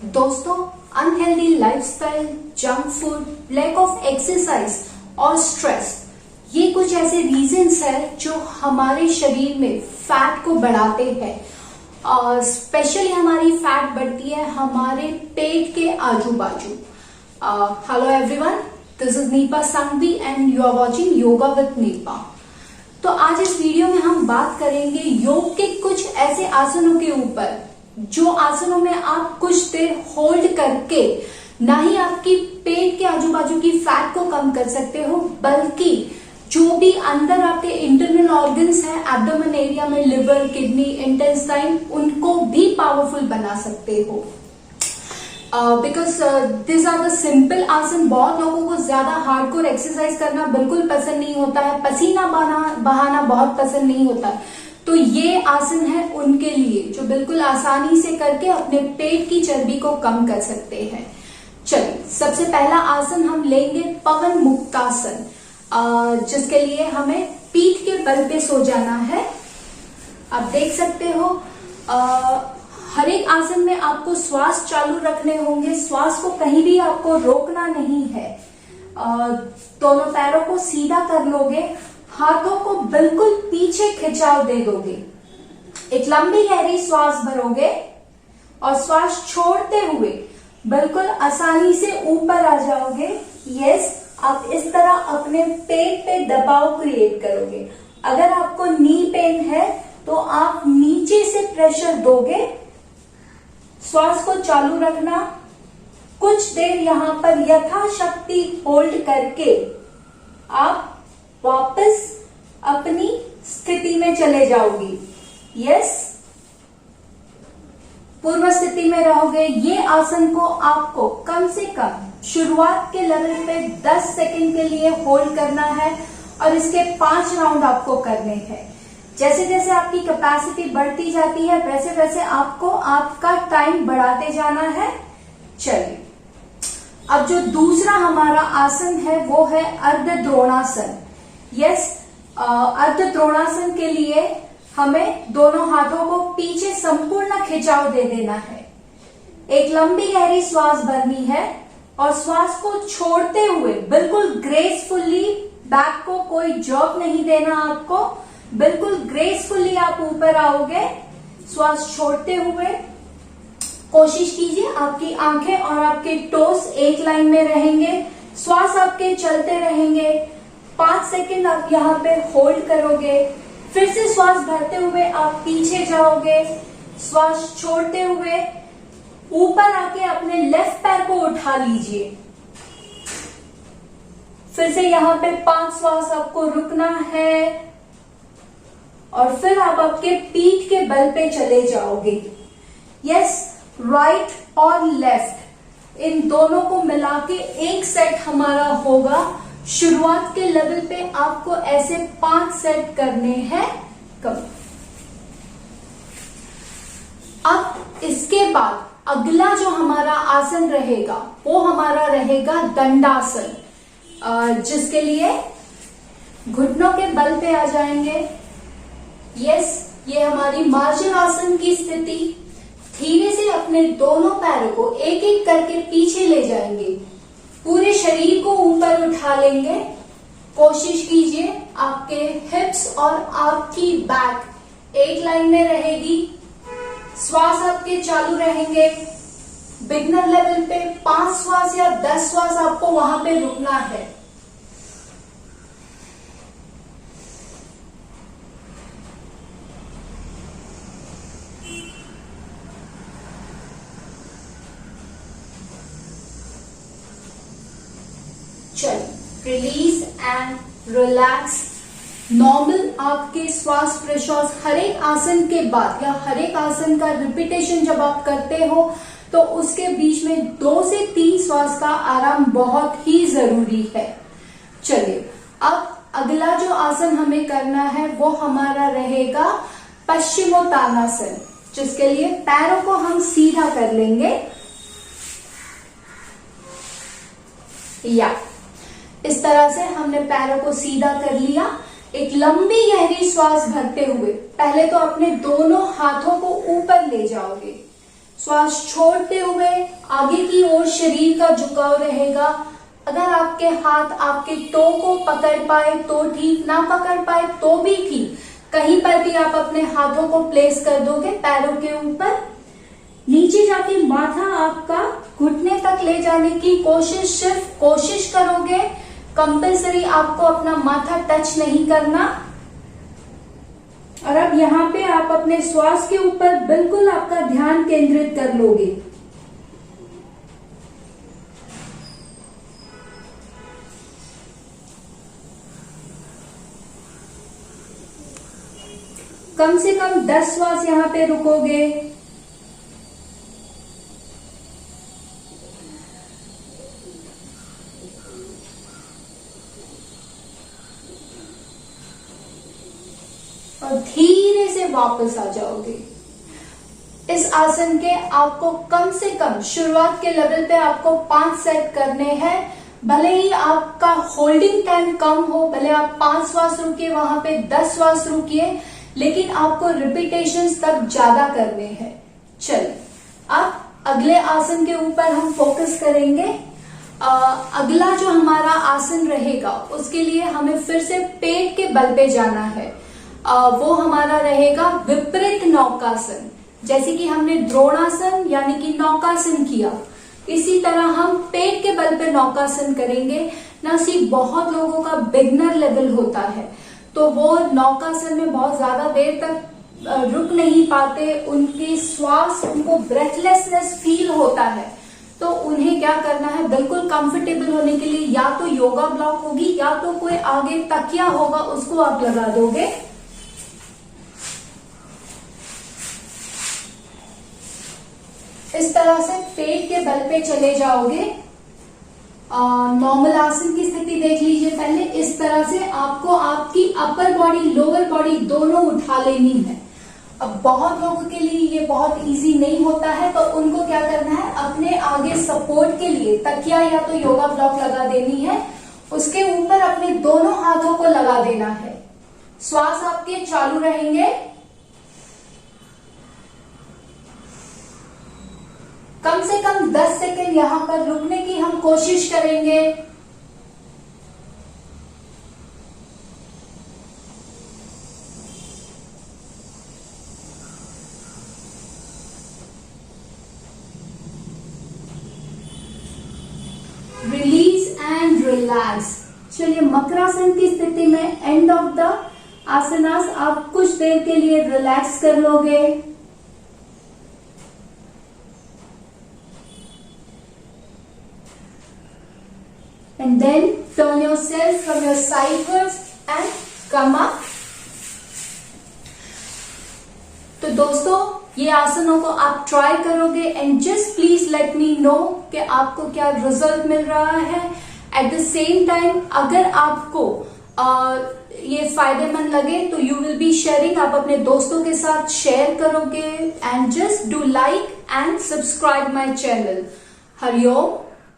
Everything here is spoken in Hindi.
दोस्तों, unhealthy lifestyle, junk food, lack of exercise और स्ट्रेस, ये कुछ ऐसे रीजंस है जो हमारे शरीर में फैट को बढ़ाते हैं। और स्पेशली हमारी फैट बढ़ती है हमारे पेट के आजू बाजू। Hello everyone, this is Neepa Sanghvi and you are watching yoga with Neepa. तो आज इस वीडियो में हम बात करेंगे योग के कुछ ऐसे आसनों के ऊपर जो आसनों में आप कुछ देर होल्ड करके ना ही आपकी पेट के आजू बाजू की फैट को कम कर सकते हो, बल्कि जो भी अंदर आपके इंटरनल ऑर्गन्स हैं एब्डोमेन एरिया में, लिवर, किडनी, इंटेस्टाइन, उनको भी पावरफुल बना सकते हो। Because this are the simple asan. बहुत लोगों को ज्यादा हार्डकोर एक्सरसाइज करना बिल्कुल पसंद नहीं होता है, पसीना बहाना बहुत पसंद नहीं होता है। तो ये आसन है उनके लिए जो बिल्कुल आसानी से करके अपने पेट की चर्बी को कम कर सकते हैं। चलिए, सबसे पहला आसन हम लेंगे पवन मुक्तासन, जिसके लिए हमें पीठ के बल पे सो जाना है। आप देख सकते हो, हर एक आसन में आपको श्वास चालू रखने होंगे, श्वास को कहीं भी आपको रोकना नहीं है। दोनों पैरों को सीधा कर लोगे, हाथों को बिल्कुल पीछे खिंचाव दे दोगे, एक लंबी गहरी श्वास भरोगे और श्वास छोड़ते हुए बिल्कुल आसानी से ऊपर आ जाओगे। यस, आप इस तरह अपने पेट पे दबाव क्रिएट करोगे। अगर आपको नी पेन है तो आप नीचे से प्रेशर दोगे, श्वास को चालू रखना, कुछ देर यहां पर यथाशक्ति होल्ड करके आप वापस अपनी स्थिति में चले जाओगी। यस, पूर्व स्थिति में रहोगे। ये आसन को आपको कम से कम शुरुआत के लेवल पे 10 सेकंड के लिए होल्ड करना है और इसके 5 राउंड आपको करने हैं। जैसे जैसे आपकी कैपेसिटी बढ़ती जाती है वैसे वैसे आपको आपका टाइम बढ़ाते जाना है। चलिए, अब जो दूसरा हमारा आसन है वो है अर्ध द्रोणासन। यस, अर्ध द्रोणासन के लिए हमें दोनों हाथों को पीछे संपूर्ण खिंचाव दे देना है। एक लंबी गहरी श्वास भरनी है और श्वास को छोड़ते हुए बिल्कुल ग्रेसफुली, बैक को कोई जॉब नहीं देना आपको, बिल्कुल ग्रेसफुली आप ऊपर आओगे। श्वास छोड़ते हुए कोशिश कीजिए आपकी आंखें और आपके टोस एक लाइन में रहेंगे, श्वास आपके चलते रहेंगे। 5 सेकंड आप यहाँ पे होल्ड करोगे, फिर से श्वास भरते हुए आप पीछे जाओगे, श्वास छोड़ते हुए ऊपर आके अपने लेफ्ट पैर को उठा लीजिए। फिर से यहाँ पे 5 श्वास आपको रुकना है और फिर आप आपके पीठ के बल पे चले जाओगे। यस, राइट और लेफ्ट इन दोनों को मिला के एक सेट हमारा होगा। शुरुआत के लेवल पे आपको ऐसे 5 सेट करने हैं। अब इसके बाद अगला जो हमारा आसन रहेगा वो हमारा रहेगा दंडासन, जिसके लिए घुटनों के बल पे आ जाएंगे। यस, ये हमारी मार्जन आसन की स्थिति। धीरे से अपने दोनों पैरों को एक एक करके पीछे ले जाएंगे, पूरे शरीर को ऊपर उठा लेंगे। कोशिश कीजिए आपके हिप्स और आपकी बैक एक लाइन में रहेगी, श्वास आपके चालू रहेंगे। बिगनर लेवल पे 5 श्वास या 10 श्वास आपको वहां पे रुकना है। चलिए, रिलीज एंड रिलैक्स। नॉर्मल आपके श्वास प्रश्वास हर एक आसन के बाद या हर एक आसन का रिपीटेशन जब आप करते हो तो उसके बीच में 2 से 3 श्वास का आराम बहुत ही जरूरी है। चलिए, अब अगला जो आसन हमें करना है वो हमारा रहेगा पश्चिमोत्तानासन, जिसके लिए पैरों को हम सीधा कर लेंगे। या इस तरह से हमने पैरों को सीधा कर लिया। एक लंबी गहरी श्वास भरते हुए पहले तो अपने दोनों हाथों को ऊपर ले जाओगे, श्वास छोड़ते हुए आगे की ओर शरीर का झुकाव रहेगा। अगर आपके हाथ आपके टो को पकड़ पाए तो ठीक, ना पकड़ पाए तो भी ठीक। कहीं पर भी आप अपने हाथों को प्लेस कर दोगे पैरों के ऊपर। नीचे जाके माथा आपका घुटने तक ले जाने की कोशिश, सिर्फ कोशिश करोगे, कंपल्सरी आपको अपना माथा टच नहीं करना। और अब यहाँ पे आप अपने श्वास के ऊपर बिल्कुल आपका ध्यान केंद्रित कर लोगे। कम से कम 10 श्वास यहाँ पे रुकोगे। और धीरे से वापस आ जाओगे। इस आसन के आपको कम से कम शुरुआत के लेवल पे आपको 5 सेट करने हैं। भले ही आपका होल्डिंग टाइम कम हो, भले आप 5 श्वास रुकिए, वहां पे 10 श्वास रुकिए, लेकिन आपको रिपीटेशंस तक ज्यादा करने हैं। चलिए अब अगले आसन के ऊपर हम फोकस करेंगे। अगला जो हमारा आसन रहेगा उसके लिए हमें फिर से पेट के बल पे जाना है। वो हमारा रहेगा विपरीत नौकासन। जैसे कि हमने द्रोणासन यानी कि नौकासन किया, इसी तरह हम पेट के बल पे नौकासन करेंगे। नसीब बहुत लोगों का बिगनर लेवल होता है, तो वो नौकासन में बहुत ज्यादा देर तक रुक नहीं पाते, उनकी श्वास, उनको ब्रेथलेसनेस फील होता है। तो उन्हें क्या करना है, बिल्कुल कंफर्टेबल होने के लिए या तो योगा ब्लॉक होगी या तो कोई आगे तकिया होगा, उसको आप लगा दोगे। इस तरह से पेट के बल पे चले जाओगे। नॉर्मल आसन की स्थिति देख लीजिए पहले। इस तरह से आपको आपकी अपर बॉडी, लोअर बॉडी दोनों उठा लेनी है। अब बहुत लोगों के लिए ये बहुत इजी नहीं होता है, तो उनको क्या करना है, अपने आगे सपोर्ट के लिए तकिया या तो योगा ब्लॉक लगा देनी है, उसके ऊपर अपने दोनों हाथों को लगा देना है। श्वास आपके चालू रहेंगे। कम से कम 10 सेकेंड यहां पर रुकने की हम कोशिश करेंगे। Release and relax. चलिए मकरासन की स्थिति में एंड ऑफ द आसनास आप कुछ देर के लिए रिलैक्स कर लोगे। And then turn yourself from your sidewards and come up. तो दोस्तों ये आसनों को आप ट्राई करोगे and just please let me know कि आपको क्या रिजल्ट मिल रहा है। एट द सेम टाइम अगर आपको ये फायदेमंद लगे तो यू विल बी शेयरिंग, आप अपने दोस्तों के साथ शेयर करोगे। And just do like and subscribe my channel. Hariom.